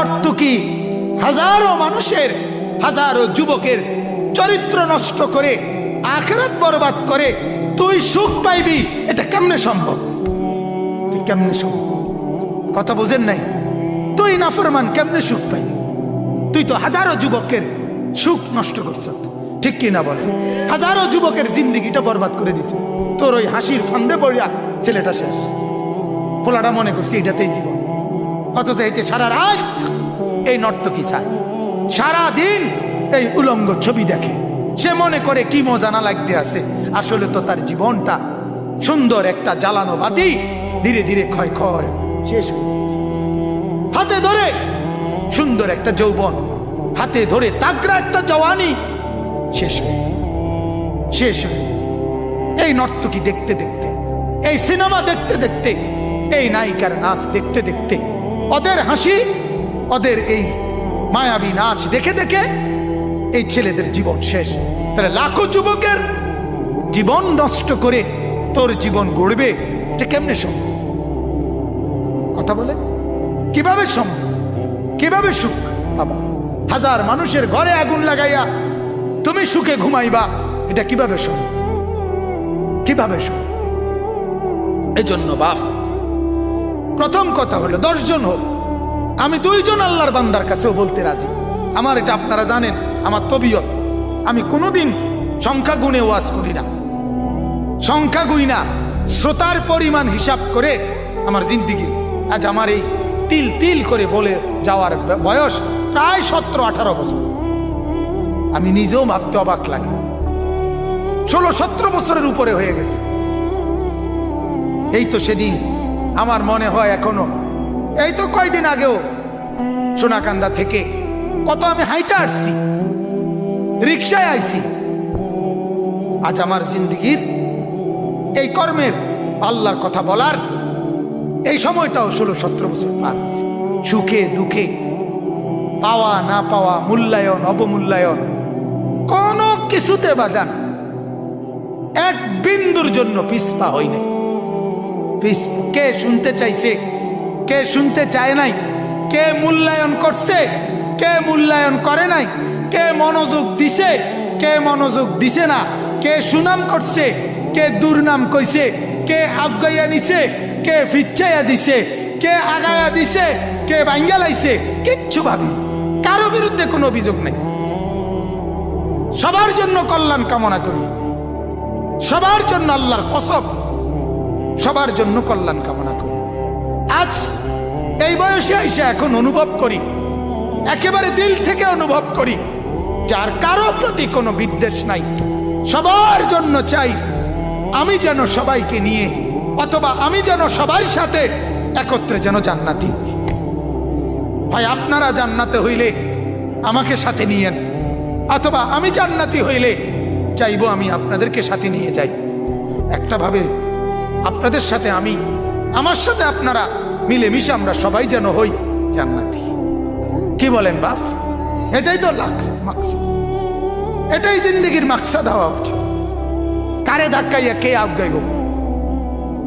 নর্তকী হাজারো মানুষের, হাজারো যুবকের চরিত্র নষ্ট করে আখিরাত বরবাদ করে তুই সুখ পাইবি, এটা কেমনে সম্ভব? তুই কেমনে সম্ভব? কথা বোঝেন নাই? তুই নাফরমান কেমনে সুখ পাইবি? তুই তো হাজারো যুবকের সুখ নষ্ট করছ, ঠিক কি না বলে? হাজারো যুবকের জিন্দিগিটা বরবাদ করে দিছ তোর ওই হাসির ফান্দে পড়িয়া। ছেলেটা শেষ, পোলাটা মনে করছি এটাতেই জীবন, অথচ এতে সারা রাত এই নর্তকী চায়, সারাদিন এই উলঙ্গ ছবি দেখে, সে মনে করে কি মজা না লাগতে আছে। আসলে তো তার জীবনটা সুন্দর একটা জ্বালানো বাতি ধীরে ধীরে ক্ষয় ক্ষয় শেষ হয়ে যাচ্ছে। হাতে ধরে সুন্দর একটা যৌবন, হাতে ধরে তাগড়া একটা জওয়ানি শেষ হয়ে শেষ হয়ে। এই নর্তকী দেখতে দেখতে, এই সিনেমা দেখতে দেখতে, এই নায়িকার নাচ দেখতে দেখতে, ওদের হাসি, ওদের এই মায়াবী নাচ দেখে দেখে এই ছেলেদের জীবন শেষ। তাহলে লাখো যুবকের জীবন নষ্ট করে তোর জীবন গড়বে, এটা কেমনে সম্ভব? কথা বলে কিভাবে সম্ভব? কিভাবে সুখ? বাবা, হাজার মানুষের ঘরে আগুন লাগাইয়া তুমি সুখে ঘুমাইবা, এটা কিভাবে সম্ভব? কিভাবে সম্ভব? এই জন্য বাপ, প্রথম কথা হলো 10 জন হোক, আমি 2 জন আল্লাহর বান্দার কাছেও বলতে রাজি। আমার এটা আপনারা জানেন, আমার তবিয়ত, আমি কোনোদিন সংখ্যা গুণে ওয়াজ করি না, সংখ্যা গুই না, শ্রোতার পরিমাণ হিসাব করে আমার জিন্দিগির আজ আমার এই তিল তিল করে বলে যাওয়ার বয়স প্রায় 17-18 বছর। আমি নিজেও ভাবতে অবাক লাগে, 16-17 বছরের উপরে হয়ে গেছে। এই তো সেদিন আমার মনে হয় এখনো, এই তো কয়দিন আগেও সোনাকান্দা থেকে কত আমি হাইটা আসছি, রিক্সায় আইছি। আজ আমার জিন্দিগির এই কর্মের, আল্লাহর কথা বলার এই সময়টাও 16-17 বছর পার হয়েছে। সুখে দুঃখে, পাওয়া না পাওয়া, মূল্যায়ন অবমূল্যায়ন, কোনো কিছুতে বাজান এক বিন্দুর জন্য পিছপা হই নাই। কে শুনতে চাইছে, কে শুনতে চায় নাই, কে মূল্যায়ন করছে, কে মূল্যায়ন করে নাই, কে মনোযোগ দিছে, কে মনোযোগ দিছে না, কে সুনাম করছে, কে দুর্নাম কইছে, কে আগাইয়া নিছে, কে ফিচ্ছাইয়া দিছে, কে আগায়া দিছে, কে ভাঙ্গা লাইছে, কিচ্ছু ভাবি। কারো বিরুদ্ধে কোনো অভিযোগ নেই, সবার জন্য কল্যাণ কামনা করি, সবার জন্য আল্লাহর কসম, সবার জন্য কল্যাণ কামনা করি। আজ এই বয়সে এসে এখন অনুভব করি, একেবারে দিল থেকে অনুভব করি, যার কারো প্রতি কোনো বিদ্বেষ নাই, সবার জন্য চাই আমি যেন সবাইকে নিয়ে, অথবা আমি যেন সবার সাথে একত্রে যেন জান্নাতি হই। ভাই, আপনারা জান্নাতে হইলে আমাকে সাথে নিয়েন, অথবা আমি জান্নাতি হইলে চাইবো আমি আপনাদেরকে সাথে নিয়ে যাই। একটা ভাবে আপনাদের সাথে আমি, আমার সাথে আপনারা মিলেমিশে আমরা সবাই যেন হই জান্নাতি। কি বলেন বাপ? এটাই তো মাকসাদ, এটাই জিন্দেগির মাকসাদ হওয়া উচিত। কারে ধাক্কাইয়া কে আগাইব?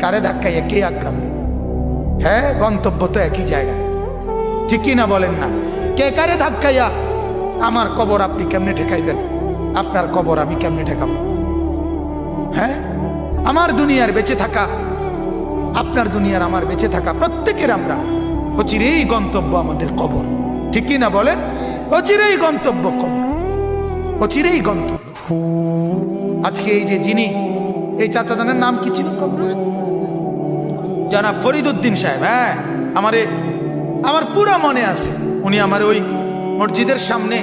কারে ধাক্কাইয়া কে আগাবে? হ্যাঁ, গন্তব্য তো একই জায়গায়, ঠিক কি না বলেন না? কে কারে ধাক্কাইয়া আমার কবর আপনি কেমনে ঠেকাইবেন? আপনার কবর আমি কেমনে ঠেকাবো? হ্যাঁ, আমার দুনিয়ার বেঁচে থাকা, আপনার দুনিয়ার আমার বেঁচে থাকা, প্রত্যেকের আমরা অচিরেই গন্তব্য আমাদের কবর, ঠিক কি না বলেন? অচিরেই গন্তব্য কবর, অচিরেই গন্তব্য। আজকে এই যে যিনি, এই চাচা জানের নাম কি ছিল কবর? জনাব ফরিদউদ্দিন সাহেব। হ্যাঁ, আমার পুরা মনে আছে, উনি আমার ওই মসজিদের সামনে